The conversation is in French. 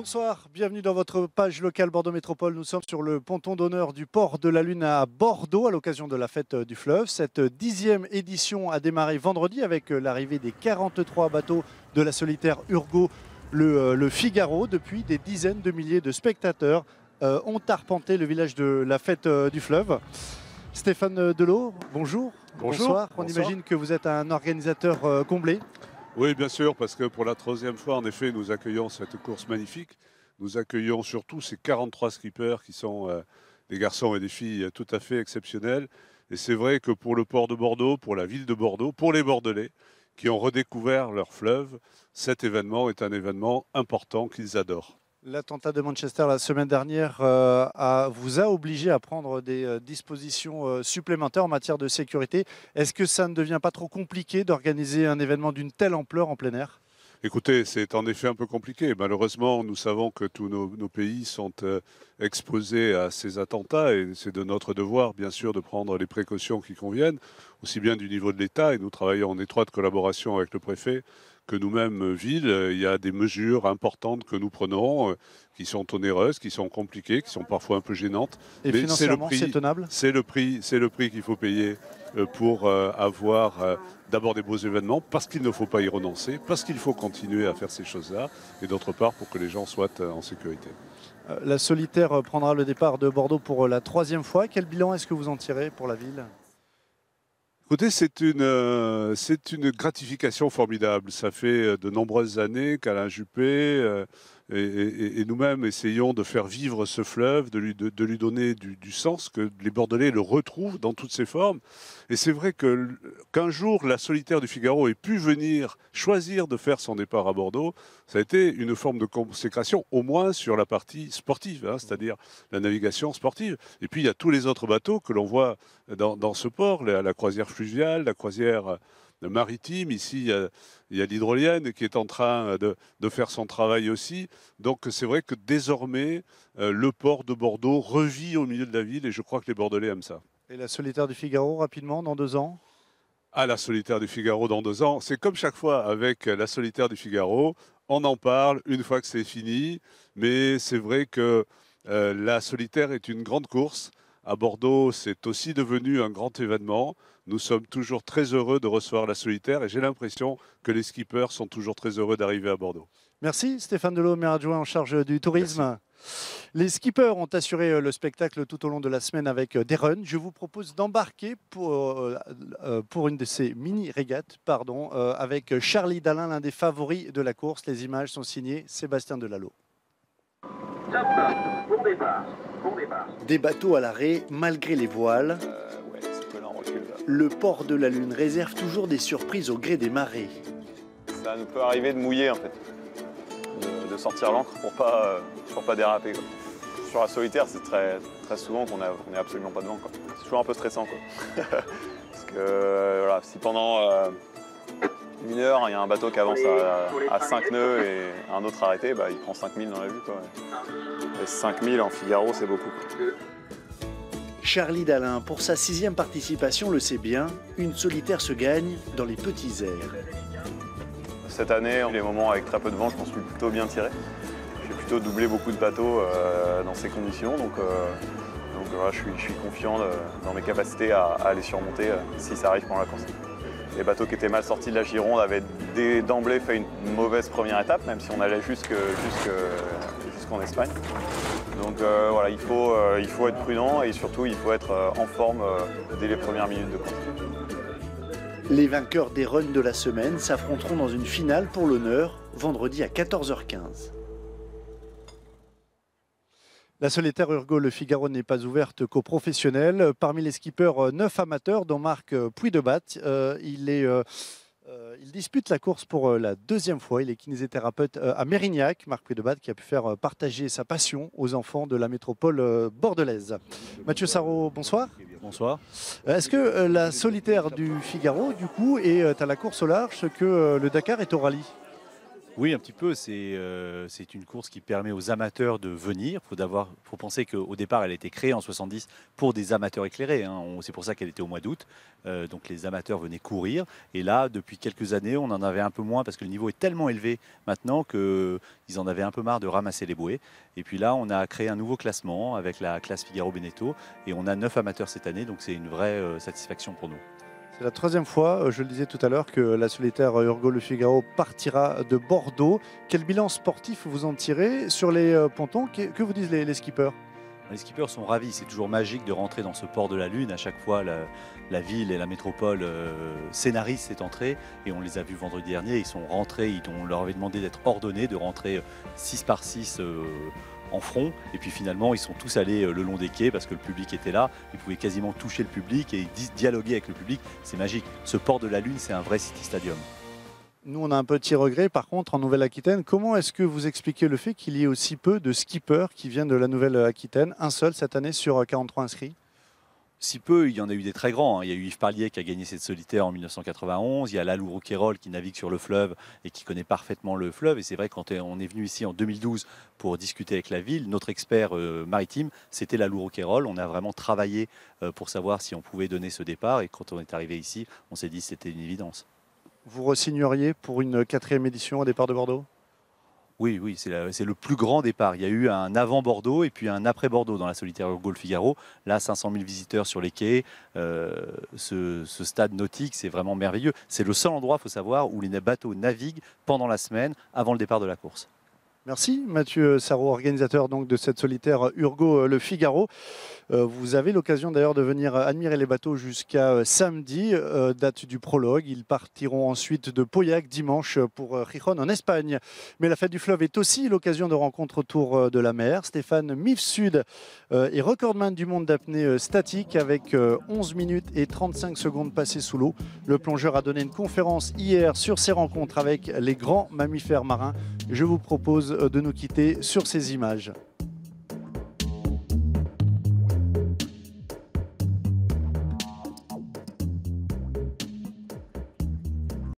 Bonsoir, bienvenue dans votre page locale Bordeaux Métropole. Nous sommes sur le ponton d'honneur du port de la Lune à Bordeaux à l'occasion de la fête du fleuve. Cette 10e édition a démarré vendredi avec l'arrivée des 43 bateaux de la solitaire Urgo, le Figaro. Depuis, des dizaines de milliers de spectateurs ont arpenté le village de la fête du fleuve. Stéphane Delot, bonjour. Bonsoir. On imagine que vous êtes un organisateur comblé. Oui, bien sûr, parce que pour la troisième fois, en effet, nous accueillons cette course magnifique. Nous accueillons surtout ces 43 skippers qui sont des garçons et des filles tout à fait exceptionnels. Et c'est vrai que pour le port de Bordeaux, pour la ville de Bordeaux, pour les Bordelais qui ont redécouvert leur fleuve, cet événement est un événement important qu'ils adorent. L'attentat de Manchester la semaine dernière vous a obligé à prendre des dispositions supplémentaires en matière de sécurité. Est-ce que ça ne devient pas trop compliqué d'organiser un événement d'une telle ampleur en plein air ? Écoutez, c'est en effet un peu compliqué. Malheureusement, nous savons que tous nos pays sont exposés à ces attentats et c'est de notre devoir, bien sûr, de prendre les précautions qui conviennent, aussi bien du niveau de l'État, et nous travaillons en étroite collaboration avec le préfet, que nous-mêmes, ville. Il y a des mesures importantes que nous prenons, qui sont onéreuses, qui sont compliquées, qui sont parfois un peu gênantes. Et mais financièrement, c'est tenable ? C'est le prix qu'il faut payer pour avoir d'abord des beaux événements, parce qu'il ne faut pas y renoncer, parce qu'il faut continuer à faire ces choses-là, et d'autre part pour que les gens soient en sécurité. La solitaire prendra le départ de Bordeaux pour la troisième fois. Quel bilan est-ce que vous en tirez pour la ville ? Écoutez, c'est une gratification formidable. Ça fait de nombreuses années qu'Alain Juppé et nous-mêmes essayons de faire vivre ce fleuve, de lui donner du sens, que les Bordelais le retrouvent dans toutes ses formes. Et c'est vrai qu'un jour, la solitaire du Figaro ait pu venir choisir de faire son départ à Bordeaux, ça a été une forme de consécration, au moins sur la partie sportive, hein, c'est-à-dire la navigation sportive. Et puis, il y a tous les autres bateaux que l'on voit dans ce port, la croisière fluviale, la croisière maritime. Ici, il y a l'hydrolienne qui est en train de faire son travail aussi. Donc, c'est vrai que désormais, le port de Bordeaux revit au milieu de la ville et je crois que les Bordelais aiment ça. Et la solitaire du Figaro, rapidement, dans 2 ans ? Ah, la solitaire du Figaro dans 2 ans, c'est comme chaque fois avec la solitaire du Figaro. On en parle une fois que c'est fini, mais c'est vrai que la solitaire est une grande course. À Bordeaux, c'est aussi devenu un grand événement. Nous sommes toujours très heureux de recevoir la solitaire et j'ai l'impression que les skippers sont toujours très heureux d'arriver à Bordeaux. Merci Stéphane Delot, maire adjoint en charge du tourisme. Merci. Les skippers ont assuré le spectacle tout au long de la semaine avec des runs. Je vous propose d'embarquer pour une de ces mini-régates avec Charlie Dalin, l'un des favoris de la course. Les images sont signées Sébastien Delalot. Des bateaux à l'arrêt malgré les voiles. Le port de la Lune réserve toujours des surprises au gré des marées. Ça nous peut arriver de mouiller en fait, de sortir l'ancre pour pas déraper, quoi. Sur la solitaire, c'est très souvent qu'on n'est absolument pas de vent, quoi. C'est toujours un peu stressant, quoi. Parce que voilà, si pendant 1 heure, il y a un bateau qui avance à 5 nœuds et un autre arrêté, bah, il prend 5000 dans la vue, quoi. Et 5000 en Figaro, c'est beaucoup, quoi. Charlie Dalin, pour sa 6e participation, le sait bien, une solitaire se gagne dans les petits airs. Cette année, les moments avec très peu de vent, je m'en suis plutôt bien tiré. J'ai plutôt doublé beaucoup de bateaux dans ces conditions, donc voilà, je suis confiant dans mes capacités à les surmonter si ça arrive pendant la course. Les bateaux qui étaient mal sortis de la Gironde avaient d'emblée fait une mauvaise première étape, même si on allait jusqu'en Espagne. Donc voilà, il faut être prudent et surtout il faut être en forme dès les premières minutes de course. Les vainqueurs des runs de la semaine s'affronteront dans une finale pour l'honneur vendredi à 14h15. La solitaire Urgo Le Figaro n'est pas ouverte qu'aux professionnels. Parmi les skippers, 9 amateurs, dont Marc Puy-de-Bat. Il dispute la course pour la 2e fois. Il est kinésithérapeute à Mérignac. Marc Puy-de-Bat qui a pu faire partager sa passion aux enfants de la métropole bordelaise. Mathieu Sarraud, bonsoir. Bonsoir. Est-ce que la solitaire du Figaro, du coup, est à la course au large, que le Dakar est au rallye ? Oui, un petit peu. C'est une course qui permet aux amateurs de venir. Faut penser qu'au départ, elle a été créée en 70 pour des amateurs éclairés, hein. C'est pour ça qu'elle était au mois d'août. Donc les amateurs venaient courir. Et là, depuis quelques années, on en avait un peu moins parce que le niveau est tellement élevé maintenant qu'ils en avaient un peu marre de ramasser les bouées. Et puis là, on a créé un nouveau classement avec la classe Figaro-Beneteau. Et on a 9 amateurs cette année. Donc c'est une vraie satisfaction pour nous. C'est la troisième fois, je le disais tout à l'heure, que la solitaire Urgo Le Figaro partira de Bordeaux. Quel bilan sportif vous en tirez sur les pontons? Que vous disent les skippers? Les skippers sont ravis, c'est toujours magique de rentrer dans ce port de la Lune. À chaque fois, la ville et la métropole scénarisent cette entrée et on les a vus vendredi dernier. Ils sont rentrés, on leur avait demandé d'être ordonnés, de rentrer 6 par 6 en front. Et puis finalement, ils sont tous allés le long des quais parce que le public était là. Ils pouvaient quasiment toucher le public et dialoguer avec le public. C'est magique. Ce port de la Lune, c'est un vrai City Stadium. Nous, on a un petit regret, par contre, en Nouvelle-Aquitaine. Comment est-ce que vous expliquez le fait qu'il y ait aussi peu de skippers qui viennent de la Nouvelle-Aquitaine? Un seul cette année sur 43 inscrits? Si peu, il y en a eu des très grands, hein. Il y a eu Yves Parlier qui a gagné cette solitaire en 1991. Il y a Lalou Rouquayrol qui navigue sur le fleuve et qui connaît parfaitement le fleuve. Et c'est vrai que quand on est venu ici en 2012 pour discuter avec la ville, notre expert maritime, c'était Lalou Rouquayrol. On a vraiment travaillé pour savoir si on pouvait donner ce départ. Et quand on est arrivé ici, on s'est dit que c'était une évidence. Vous re-signeriez pour une 4e édition au départ de Bordeaux? Oui, oui, c'est le plus grand départ. Il y a eu un avant Bordeaux et puis un après Bordeaux dans la solitaire Urgo Le Figaro. Là, 500 000 visiteurs sur les quais. Ce stade nautique, c'est vraiment merveilleux. C'est le seul endroit, il faut savoir, où les bateaux naviguent pendant la semaine avant le départ de la course. Merci Mathieu Sarraud, organisateur donc de cette solitaire Urgo Le Figaro. Vous avez l'occasion d'ailleurs de venir admirer les bateaux jusqu'à samedi, date du prologue. Ils partiront ensuite de Pauillac dimanche pour Gijón en Espagne. Mais la fête du fleuve est aussi l'occasion de rencontres autour de la mer. Stéphane Mifsud est recordman du monde d'apnée statique avec 11 minutes et 35 secondes passées sous l'eau. Le plongeur a donné une conférence hier sur ses rencontres avec les grands mammifères marins. Je vous propose de nous quitter sur ces images.